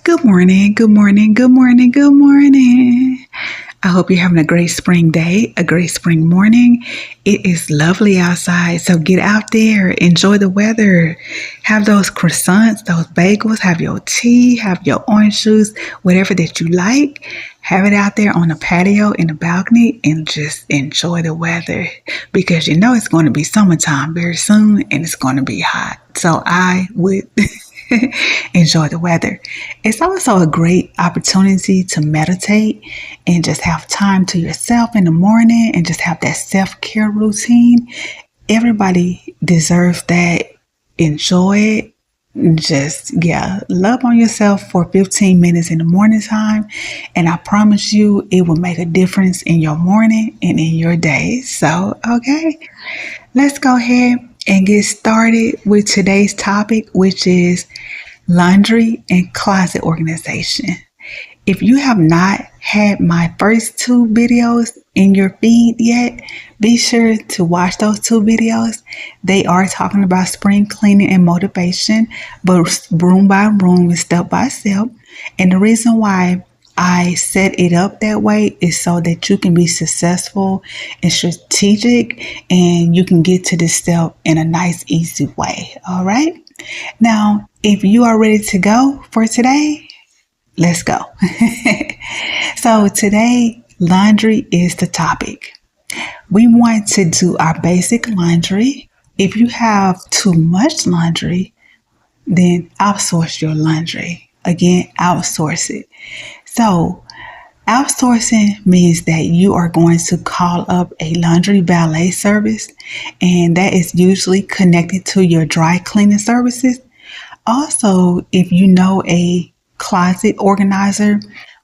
Good morning, good morning, good morning, good morning. I hope you're having a great spring day, a great spring morning. It is lovely outside, so get out there, enjoy the weather. Have those croissants, those bagels, have your tea, have your orange juice, whatever that you like. Have it out there on the patio, in the balcony, and just enjoy the weather because you know it's going to be summertime very soon and it's going to be hot. So I would enjoy the weather. It's also a great opportunity to meditate and just have time to yourself in the morning and just have that self-care routine. Everybody deserves that. Enjoy it. Just, love on yourself for 15 minutes in the morning time. And I promise you, it will make a difference in your morning and in your day. So, okay, let's go ahead and get started with today's topic, which is laundry and closet organization. If you have not had my first two videos in your feed yet, be sure to watch those two videos. They are talking about spring cleaning and motivation, but room by room and step by step. And the reason why I set it up that way is so that you can be successful and strategic and you can get to this step in a nice, easy way. All right. Now, if you are ready to go for today, let's go. So today, laundry is the topic. We want to do our basic laundry. If you have too much laundry, then outsource your laundry. Again, outsource it. So outsourcing means that you are going to call up a laundry valet service, and that is usually connected to your dry cleaning services. Also, if you know a closet organizer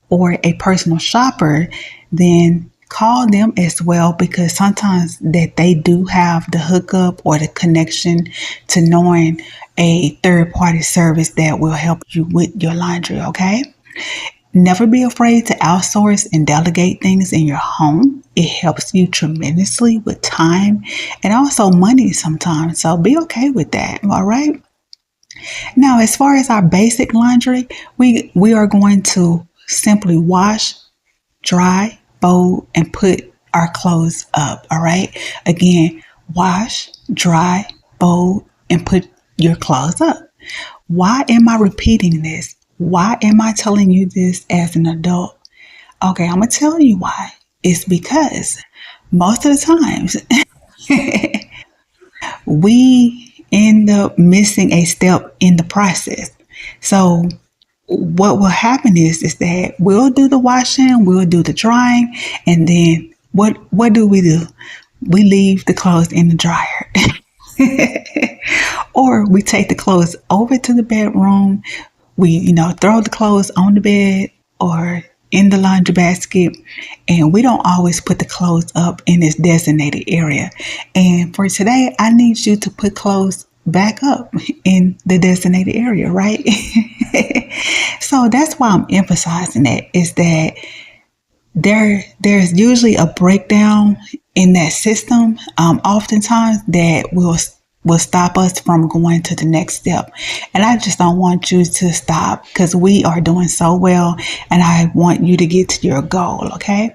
or a personal shopper, then call them as well because sometimes that they do have the hookup or the connection to knowing a third party service that will help you with your laundry, okay? Never be afraid to outsource and delegate things in your home. It helps you tremendously with time and also money sometimes. So be okay with that, all right? Now, as far as our basic laundry, we are going to simply wash, dry, fold, and put our clothes up, all right? Again, wash, dry, fold, and put your clothes up. Why am I repeating this? Why am I telling you this as an adult? Okay, I'm going to tell you why. It's because most of the times we end up missing a step in the process. So what will happen is that we'll do the washing, we'll do the drying, and then what do? We leave the clothes in the dryer. Or we take the clothes over to the bedroom. We, throw the clothes on the bed or in the laundry basket, and we don't always put the clothes up in this designated area. And for today, I need you to put clothes back up in the designated area, right? So that's why I'm emphasizing that is that there's usually a breakdown in that system, oftentimes that will stop us from going to the next step. And I just don't want you to stop because we are doing so well and I want you to get to your goal, okay?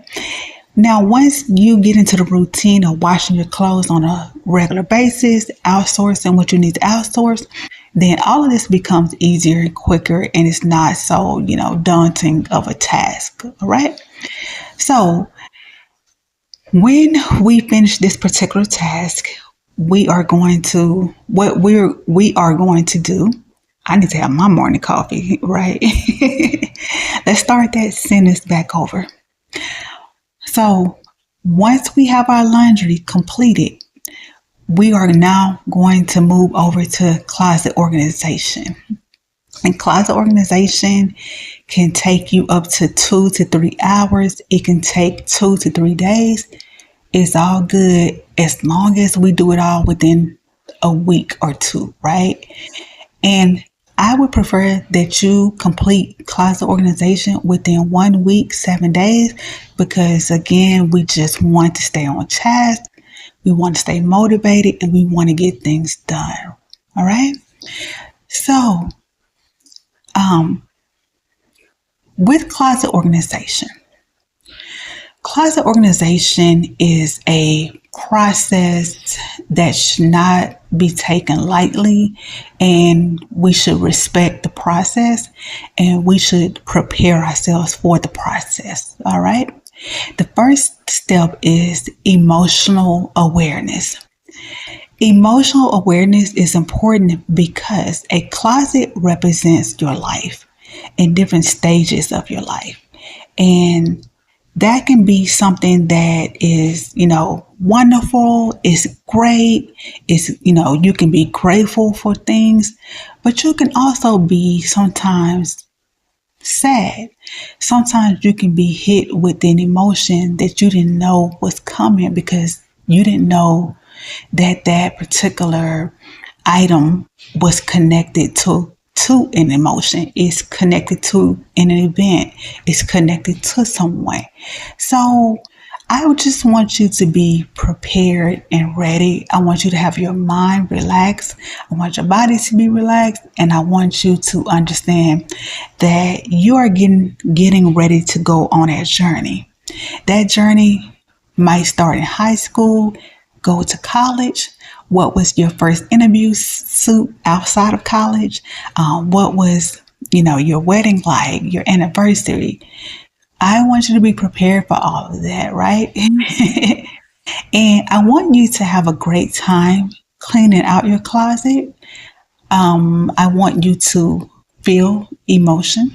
Now, once you get into the routine of washing your clothes on a regular basis, outsourcing what you need to outsource, then all of this becomes easier and quicker and it's not so, daunting of a task, all right? So when we finish this particular task, we are going to do. I need to have my morning coffee, right? Let's start that sentence back over. So once we have our laundry completed, we are now going to move over to closet organization. And closet organization can take you up to 2 to 3 hours. It can take 2 to 3 days. It's all good as long as we do it all within a week or two, right? And I would prefer that you complete closet organization within 1 week, 7 days, because again, we just want to stay on task. We want to stay motivated and we want to get things done. All right. So, with closet organization is a process that should not be taken lightly, and we should respect the process and we should prepare ourselves for the process. All right. The first step is emotional awareness. Emotional awareness is important because a closet represents your life in different stages of your life. And that can be something that is, wonderful, is great, is, you can be grateful for things, but you can also be sometimes sad. Sometimes you can be hit with an emotion that you didn't know was coming because you didn't know that particular item was connected to an emotion, is connected to an event, is connected to someone. So I would just want you to be prepared and ready. I want you to have your mind relaxed. I want your body to be relaxed. And I want you to understand that you are getting ready to go on a journey. That journey might start in high school, go to college. What was your first interview suit outside of college? What was, your wedding like, your anniversary? I want you to be prepared for all of that, right? And I want you to have a great time cleaning out your closet. I want you to feel emotion,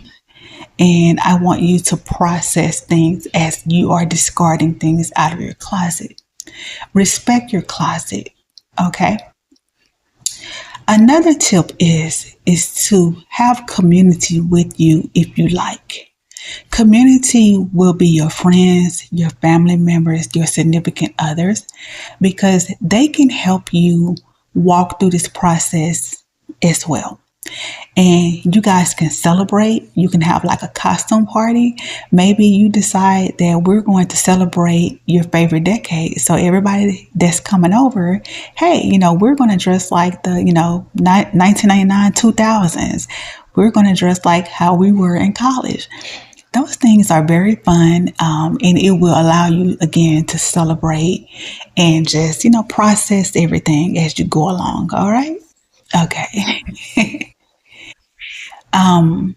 and I want you to process things as you are discarding things out of your closet. Respect your closet. Okay. Another tip is to have community with you if you like. Community will be your friends, your family members, your significant others, because they can help you walk through this process as well. And you guys can celebrate. You can have like a costume party. Maybe you decide that we're going to celebrate your favorite decade. So everybody that's coming over, hey, we're going to dress like the, 1999, 2000s. We're going to dress like how we were in college. Those things are very fun, and it will allow you, again, to celebrate and just, process everything as you go along. All right? Okay. um,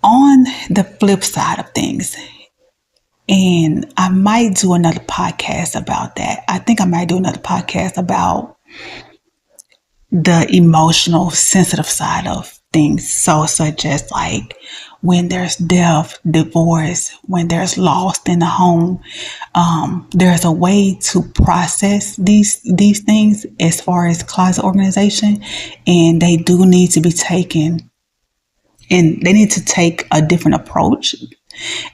on the flip side of things, and I might do another podcast about that. I think I might do another podcast about the emotional, sensitive side of things. So, such as like when there's death, divorce, when there's loss in the home, there's a way to process these things as far as closet organization, and they do need to be taken, and they need to take a different approach,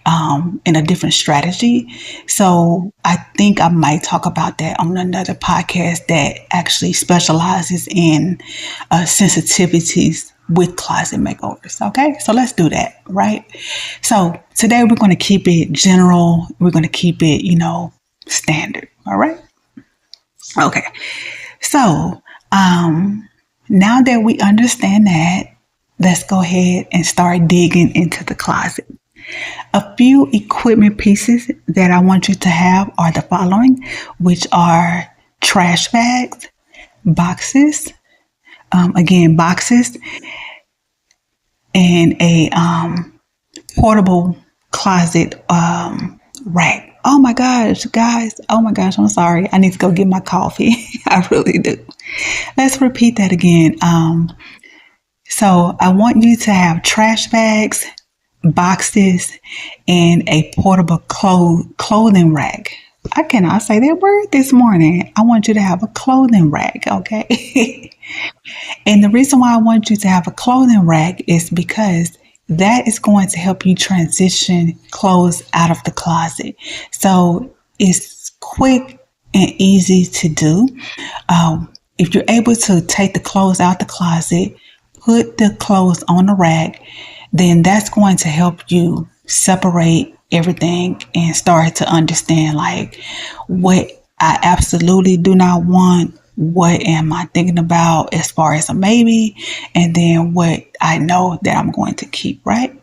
and a different strategy. So I think I might talk about that on another podcast that actually specializes in sensitivities with closet makeovers. Okay, so let's do that, right? So today we're going to keep it general. We're going to keep it, standard. All right. Okay. So now that we understand that, let's go ahead and start digging into the closet. A few equipment pieces that I want you to have are the following, which are trash bags, boxes, boxes, and a portable closet rack. Oh my gosh, guys. Oh my gosh, I'm sorry. I need to go get my coffee. I really do. Let's repeat that again. So I want you to have trash bags, boxes, and a portable clothing rack. I cannot say that word this morning. I want you to have a clothing rack, okay? And the reason why I want you to have a clothing rack is because that is going to help you transition clothes out of the closet. So it's quick and easy to do. If you're able to take the clothes out the closet, put the clothes on the rack, then that's going to help you separate everything and start to understand like what I absolutely do not want what am I thinking about as far as a maybe, and then what I know that I'm going to keep, right?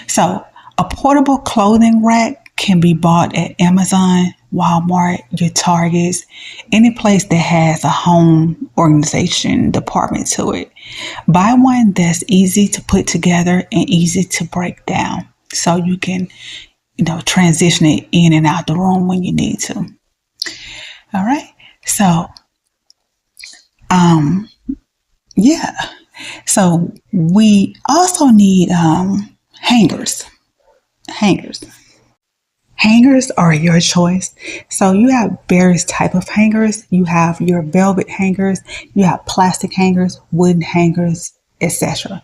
So, a portable clothing rack can be bought at Amazon, Walmart, your Targets, any place that has a home organization department to it. Buy one that's easy to put together and easy to break down so you can, transition it in and out the room when you need to. All right. So, um, yeah. So we also need hangers. Hangers. Hangers are your choice. So you have various type of hangers. You have your velvet hangers, you have plastic hangers, wooden hangers, etc.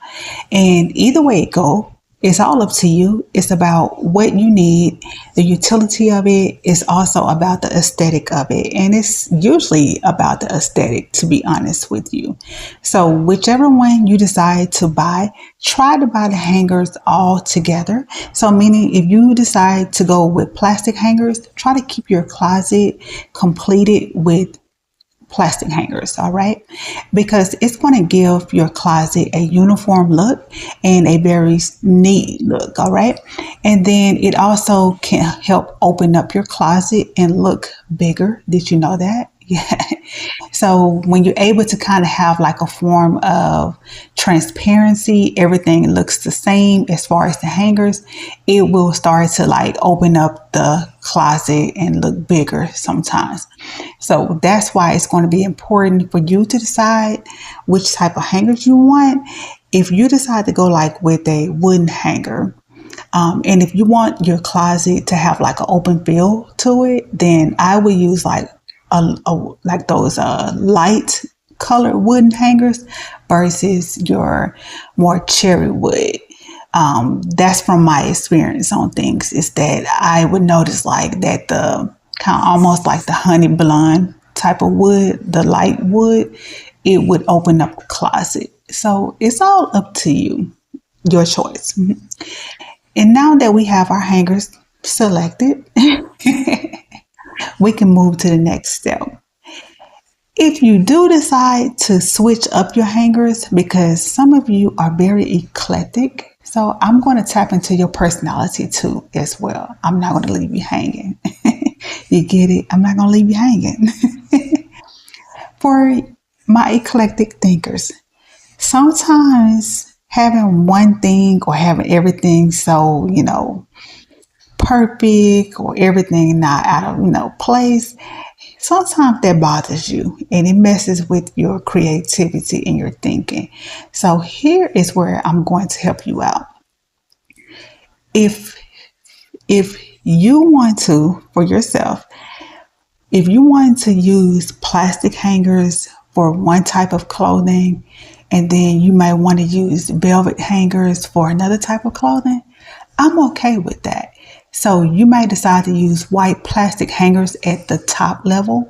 And either way it go, it's all up to you. It's about what you need. The utility of it is also about the aesthetic of it. And it's usually about the aesthetic, to be honest with you. So whichever one you decide to buy, try to buy the hangers all together. So meaning if you decide to go with plastic hangers, try to keep your closet completed with plastic hangers, all right? Because it's going to give your closet a uniform look and a very neat look, all right? And then it also can help open up your closet and look bigger. Did you know that? Yeah. So when you're able to kind of have like a form of transparency, everything looks the same as far as the hangers, it will start to like open up the closet and look bigger sometimes. So that's why it's going to be important for you to decide which type of hangers you want. If you decide to go like with a wooden hanger, and if you want your closet to have like an open feel to it, then I would use like those light colored wooden hangers versus your more cherry wood. That's from my experience on things, is that I would notice like that the kind of almost like the honey blonde type of wood, the light wood, it would open up the closet. So it's all up to you, your choice. And now that we have our hangers selected, we can move to the next step. If you do decide to switch up your hangers, because some of you are very eclectic, so I'm going to tap into your personality too as well. I'm not going to leave you hanging. You get it? I'm not going to leave you hanging. For my eclectic thinkers, sometimes having one thing or having everything so, perfect, or everything not out of, place, sometimes that bothers you and it messes with your creativity and your thinking. So here is where I'm going to help you out. If you want to, for yourself, if you want to use plastic hangers for one type of clothing, and then you might want to use velvet hangers for another type of clothing, I'm okay with that. So you might decide to use white plastic hangers at the top level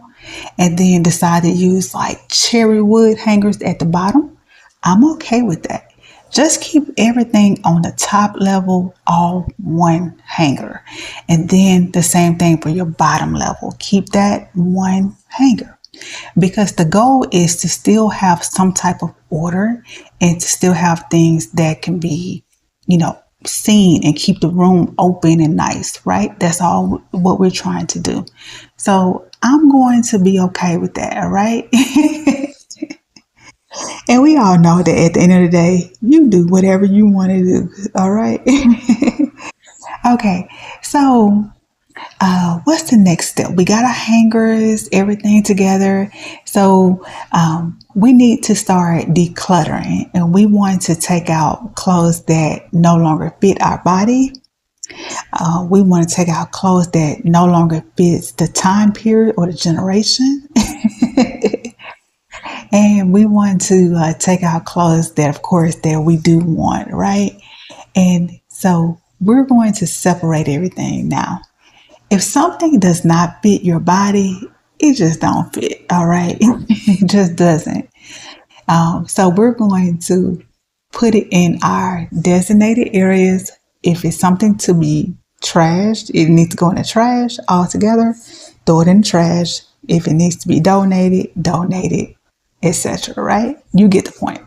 and then decide to use like cherry wood hangers at the bottom. I'm okay with that. Just keep everything on the top level, all one hanger. And then the same thing for your bottom level. Keep that one hanger. Because the goal is to still have some type of order and to still have things that can be, seen and keep the room open and nice, right? That's all what we're trying to do. So I'm going to be okay with that, all right? And we all know that at the end of the day, you do whatever you want to do, all right? Okay, so what's the next step? We got our hangers, everything together. So we need to start decluttering, and we want to take out clothes that no longer fit our body. We want to take out clothes that no longer fits the time period or the generation. And we want to take out clothes that, of course, that we do want, right? And so we're going to separate everything now. If something does not fit your body, it just don't fit, all right? It just doesn't. So we're going to put it in our designated areas. If it's something to be trashed, it needs to go in the trash altogether. Throw it in the trash. If it needs to be donated, donated, etc. Right? You get the point.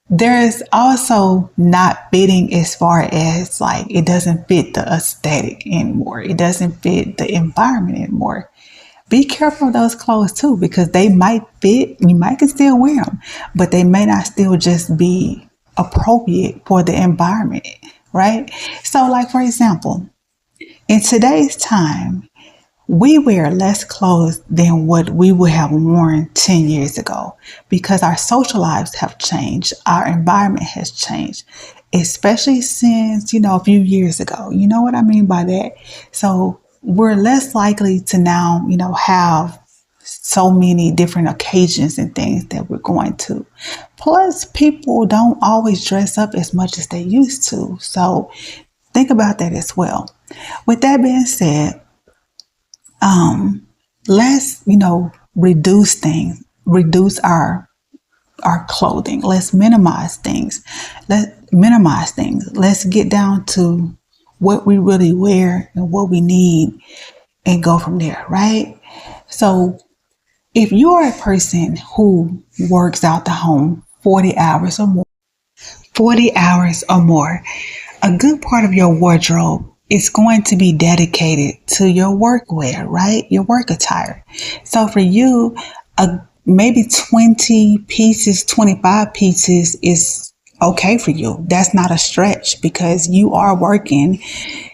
There's also not fitting as far as like it doesn't fit the aesthetic anymore. It doesn't fit the environment anymore. Be careful of those clothes too, because they might fit. You might can still wear them, but they may not still just be appropriate for the environment, right? So, like for example, in today's time, we wear less clothes than what we would have worn 10 years ago because our social lives have changed. Our environment has changed, especially since, a few years ago. You know what I mean by that? So we're less likely to now, have so many different occasions and things that we're going to. Plus, people don't always dress up as much as they used to. So think about that as well. With that being said, let's reduce things, reduce our clothing. Let's minimize things. Let's get down to what we really wear and what we need and go from there, right? So if you are a person who works out the home 40 hours or more, a good part of your wardrobe is going to be dedicated to your work wear, right? Your work attire. So for you, maybe 20 pieces, 25 pieces is okay for you. That's not a stretch because you are working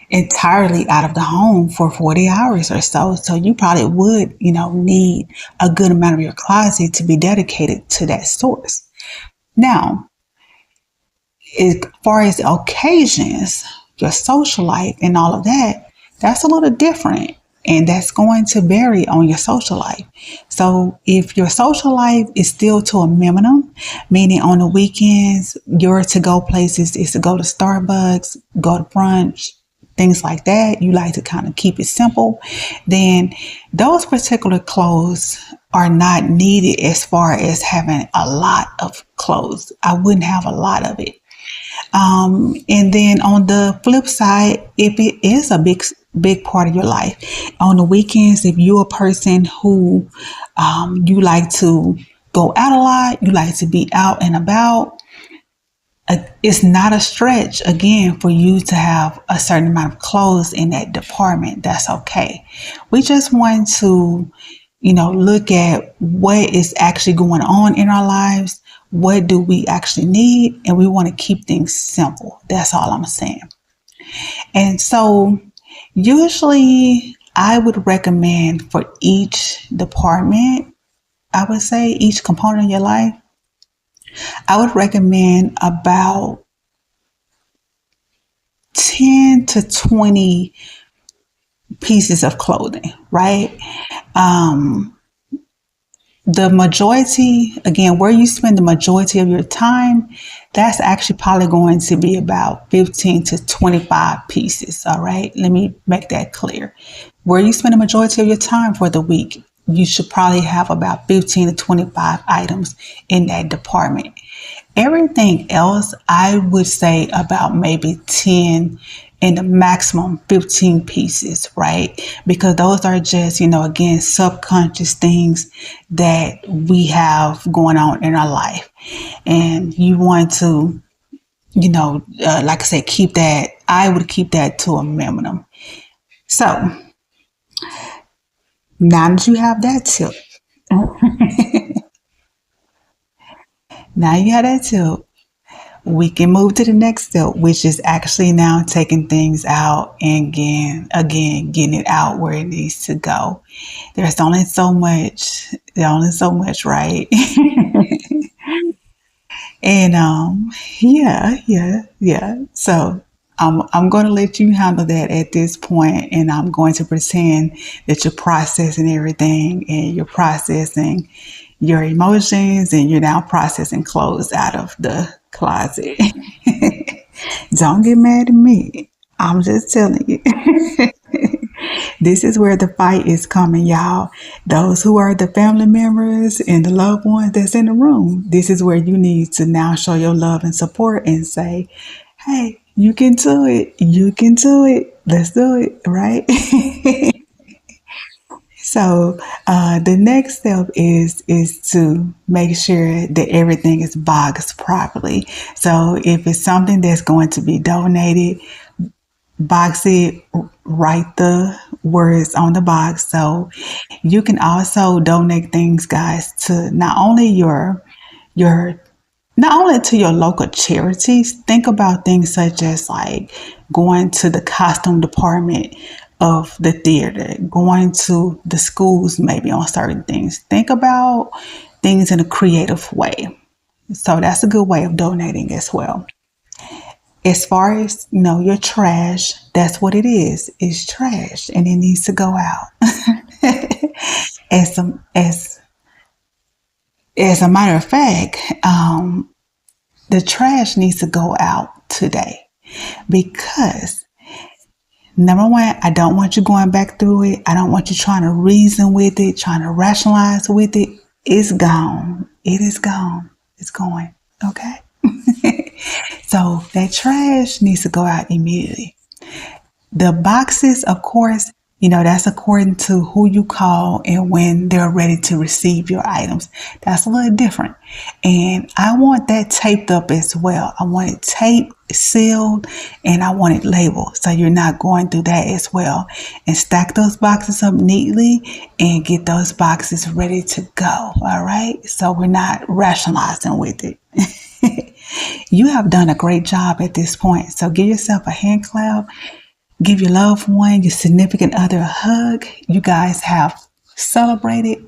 entirely out of the home for 40 hours or so. So you probably would, need a good amount of your closet to be dedicated to that source. Now, as far as occasions, your social life and all of that, that's a little different. And that's going to vary on your social life. So if your social life is still to a minimum, meaning on the weekends, your to-go places is to go to Starbucks, go to brunch, things like that, you like to kind of keep it simple, then those particular clothes are not needed as far as having a lot of clothes. I wouldn't have a lot of it. And then on the flip side, if it is a big part of your life, on the weekends, if you're a person who you like to go out a lot, you like to be out and about, it's not a stretch, again, for you to have a certain amount of clothes in that department. That's okay. We just want to, look at what is actually going on in our lives. What do we actually need? And we want to keep things simple. That's all I'm saying. And so usually I would recommend for each department, I would say each component of your life, I would recommend about 10 to 20 pieces of clothing, right? The majority, again, where you spend the majority of your time, that's actually probably going to be about 15 to 25 pieces. All right. Let me make that clear. Where you spend the majority of your time for the week, you should probably have about 15 to 25 items in that department. Everything else, I would say about maybe 10 and the maximum 15 pieces, right? Because those are just, again, subconscious things that we have going on in our life. And you want to, like I said, I would keep that to a minimum. So now that you have that tip, we can move to the next step, which is actually now taking things out and getting it out where it needs to go. There's only so much, right? And yeah. So I'm going to let you handle that at this point, and I'm going to pretend that you're processing everything and you're processing your emotions and you're now processing clothes out of the closet. Don't get mad at me. I'm just telling you. This is where the fight is coming, y'all. Those who are the family members and the loved ones that's in the room, this is where you need to now show your love and support and say, hey, you can do it. You can do it. Let's do it, right? So the next step is to make sure that everything is boxed properly. So if it's something that's going to be donated, box it, write the words on the box. So you can also donate things, guys, to your not only to your local charities. Think about things such as like going to the costume department of the theater, going to the schools maybe on certain things. Think about things in a creative way. So that's a good way of donating as well. As far as your trash, that's what it is. It's trash and it needs to go out. as a, as as a matter of fact, the trash needs to go out today because number one, I don't want you going back through it. I don't want you trying to reason with it, trying to rationalize with it. It's gone. It is gone. It's going. Okay. So that trash needs to go out immediately. The boxes, of course, that's according to who you call and when they're ready to receive your items. That's a little different. And I want that taped up as well. I want it taped, sealed, and I want it labeled. So you're not going through that as well. And stack those boxes up neatly and get those boxes ready to go. All right. So we're not rationalizing with it. You have done a great job at this point. So give yourself a hand clap. Give your loved one, your significant other a hug. You guys have celebrated.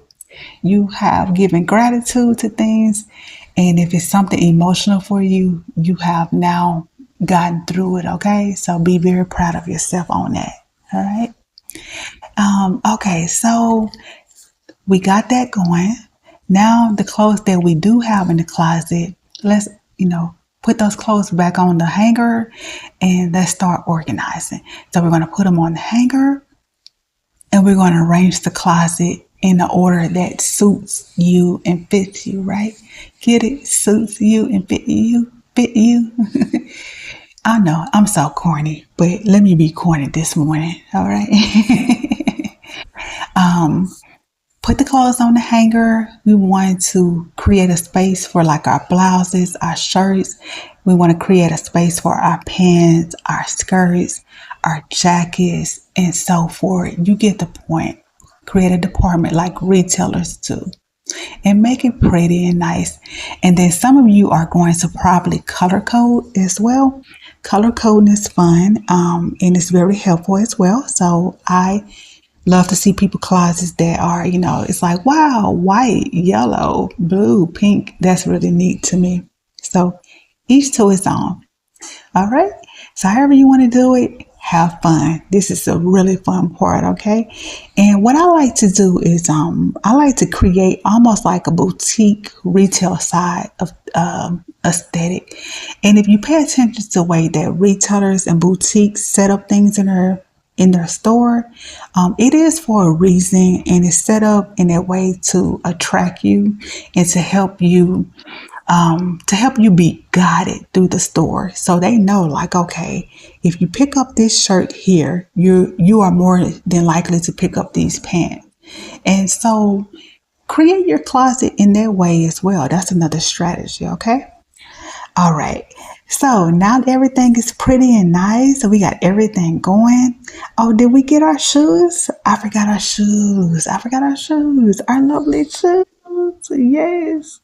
You have given gratitude to things. And if it's something emotional for you, you have now gotten through it, okay? So be very proud of yourself on that, all right? Okay, so we got that going. Now the clothes that we do have in the closet, let's, put those clothes back on the hanger and let's start organizing. So we're going to put them on the hanger and we're going to arrange the closet in the order that suits you and fits you, right? Get it? Suits you and fit you. Fit you. I know I'm so corny, but let me be corny this morning. All right. Put the clothes on the hanger. We want to create a space for like our blouses, our shirts. We want to create a space for our pants, our skirts, our jackets, and so forth. You get the point. Create a department like retailers do and make it pretty and nice. And then some of you are going to probably color code as well. Color coding is fun and it's very helpful as well. So I love to see people closets that are, it's like, wow, white, yellow, blue, pink. That's really neat to me. So each to its own. All right. So however you want to do it, have fun. This is a really fun part. Okay. And what I like to do is, I like to create almost like a boutique retail side of, aesthetic. And if you pay attention to the way that retailers and boutiques set up things in their store, it is for a reason and it's set up in a way to attract you and to help you be guided through the store. So they know like, okay, if you pick up this shirt here, you are more than likely to pick up these pants. And so create your closet in that way as well. That's another strategy. Okay. All right. So now that everything is pretty and nice, so we got everything going. Oh, did we get our shoes? I forgot our shoes. Our lovely shoes. Yes.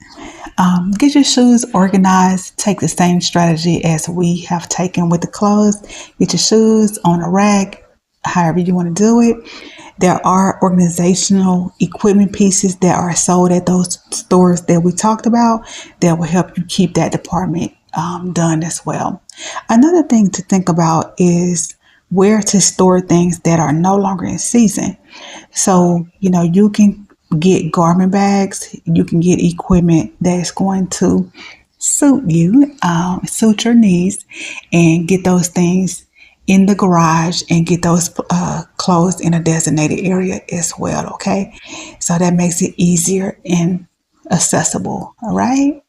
Get your shoes organized. Take the same strategy as we have taken with the clothes. Get your shoes on a rack, however you want to do it. There are organizational equipment pieces that are sold at those stores that we talked about that will help you keep that department done as well. Another thing to think about is where to store things that are no longer in season. So, you can get garment bags, you can get equipment that's going to suit you, suit your needs, and get those things in the garage and get those clothes in a designated area as well. Okay. So that makes it easier and accessible. All right.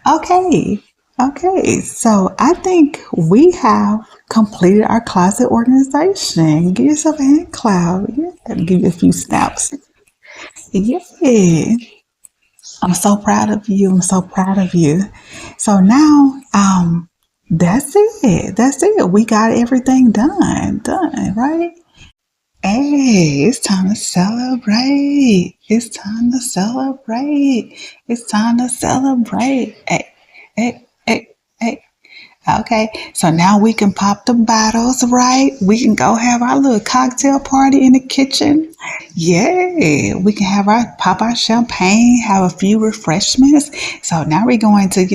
Okay. Okay, so I think we have completed our closet organization. Give yourself a hand clap. Yeah, give you a few snaps. Yeah, I'm so proud of you. I'm so proud of you. So now, that's it. That's it. We got everything done, right? Hey, it's time to celebrate. It's time to celebrate. It's time to celebrate. Hey, hey. Okay, so now we can pop the bottles, right? We can go have our little cocktail party in the kitchen. Yeah, we can have our pop our champagne, have a few refreshments. So now we're going to,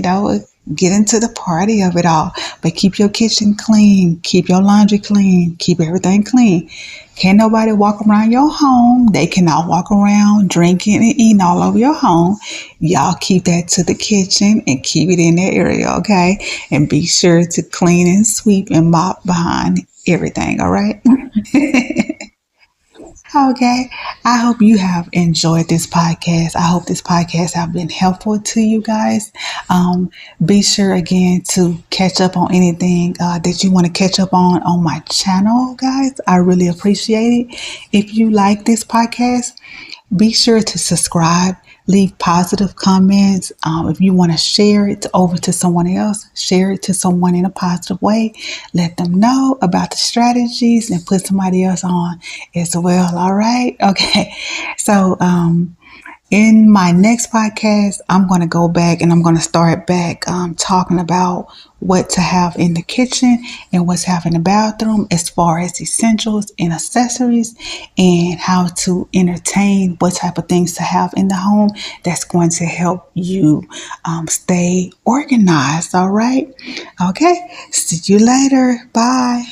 get into the party of it all. But keep your kitchen clean, keep your laundry clean, keep everything clean. Can't nobody walk around your home. They cannot walk around drinking and eating all over your home. Y'all keep that to the kitchen and keep it in that area, okay? And be sure to clean and sweep and mop behind everything, all right? Okay. I hope you have enjoyed this podcast. I hope this podcast have been helpful to you guys. Be sure again to catch up on anything that you want to catch up on my channel, guys. I really appreciate it. If you like this podcast, be sure to subscribe, leave positive comments. If you want to share it over to someone else, share it to someone in a positive way. Let them know about the strategies and put somebody else on as well. All right. Okay. So, in my next podcast, I'm going to go back and I'm going to start back talking about what to have in the kitchen and what's have in the bathroom as far as essentials and accessories, and how to entertain, what type of things to have in the home that's going to help you stay organized. All right. Okay. See you later. Bye.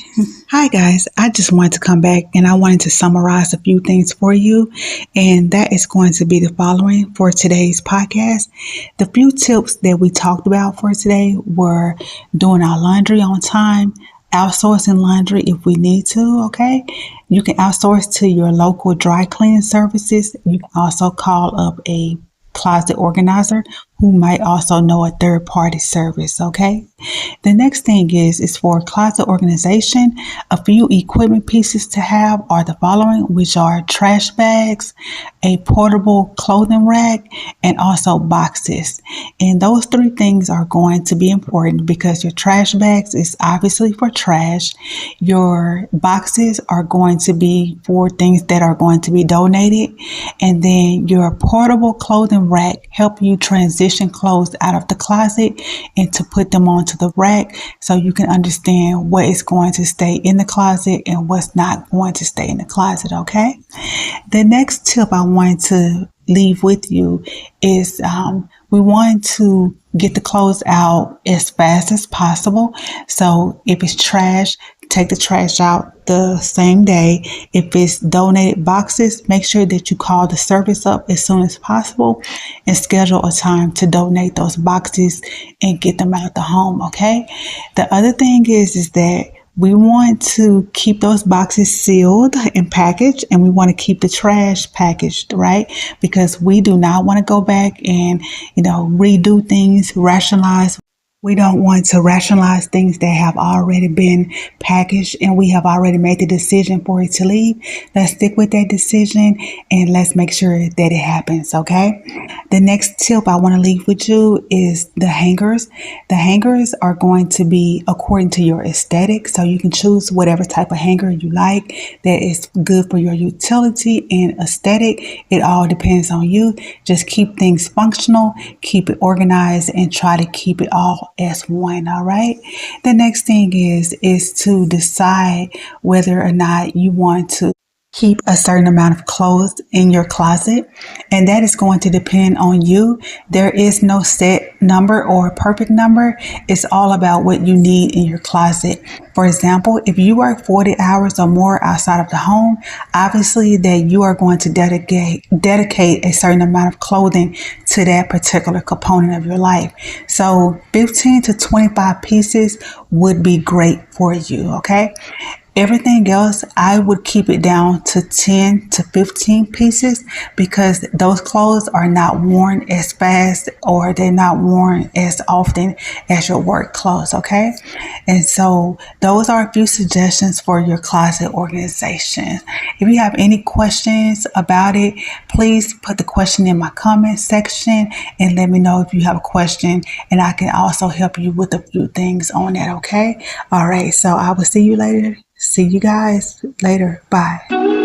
Hi, guys. I just wanted to come back and I wanted to summarize a few things for you. And that is going to be the following for today's podcast. The few tips that we talked about for today were doing our laundry on time, outsourcing laundry if we need to, okay? You can outsource to your local dry cleaning services. You can also call up a closet organizer who might also know a third party service, okay? The next thing is for closet organization, a few equipment pieces to have are the following, which are trash bags, a portable clothing rack, and also boxes. And those three things are going to be important because your trash bags is obviously for trash. Your boxes are going to be for things that are going to be donated. And then your portable clothing rack help you transition clothes out of the closet and to put them onto the rack so you can understand what is going to stay in the closet and what's not going to stay in the closet, okay? The next tip I wanted to leave with you is we want to get the clothes out as fast as possible. So if it's trash, take the trash out the same day. If it's donated boxes, make sure that you call the service up as soon as possible and schedule a time to donate those boxes and get them out of the home, okay? The other thing is that we want to keep those boxes sealed and packaged, and we want to keep the trash packaged, right? Because we do not want to go back and, redo things, rationalize. We don't want to rationalize things that have already been packaged and we have already made the decision for it to leave. Let's stick with that decision and let's make sure that it happens, okay? The next tip I want to leave with you is the hangers. The hangers are going to be according to your aesthetic, so you can choose whatever type of hanger you like that is good for your utility and aesthetic. It all depends on you. Just keep things functional, keep it organized, and try to keep it all as one. All right. The next thing is to decide whether or not you want to keep a certain amount of clothes in your closet, and that is going to depend on you. There is no set number or perfect number. It's all about what you need in your closet. For example, if you work 40 hours or more outside of the home, obviously that you are going to dedicate a certain amount of clothing to that particular component of your life. So 15 to 25 pieces would be great for you, okay? Everything else, I would keep it down to 10 to 15 pieces because those clothes are not worn as fast or they're not worn as often as your work clothes, okay? And so those are a few suggestions for your closet organization. If you have any questions about it, please put the question in my comment section and let me know if you have a question, and I can also help you with a few things on that, okay? All right, so I will see you later. See you guys later. Bye.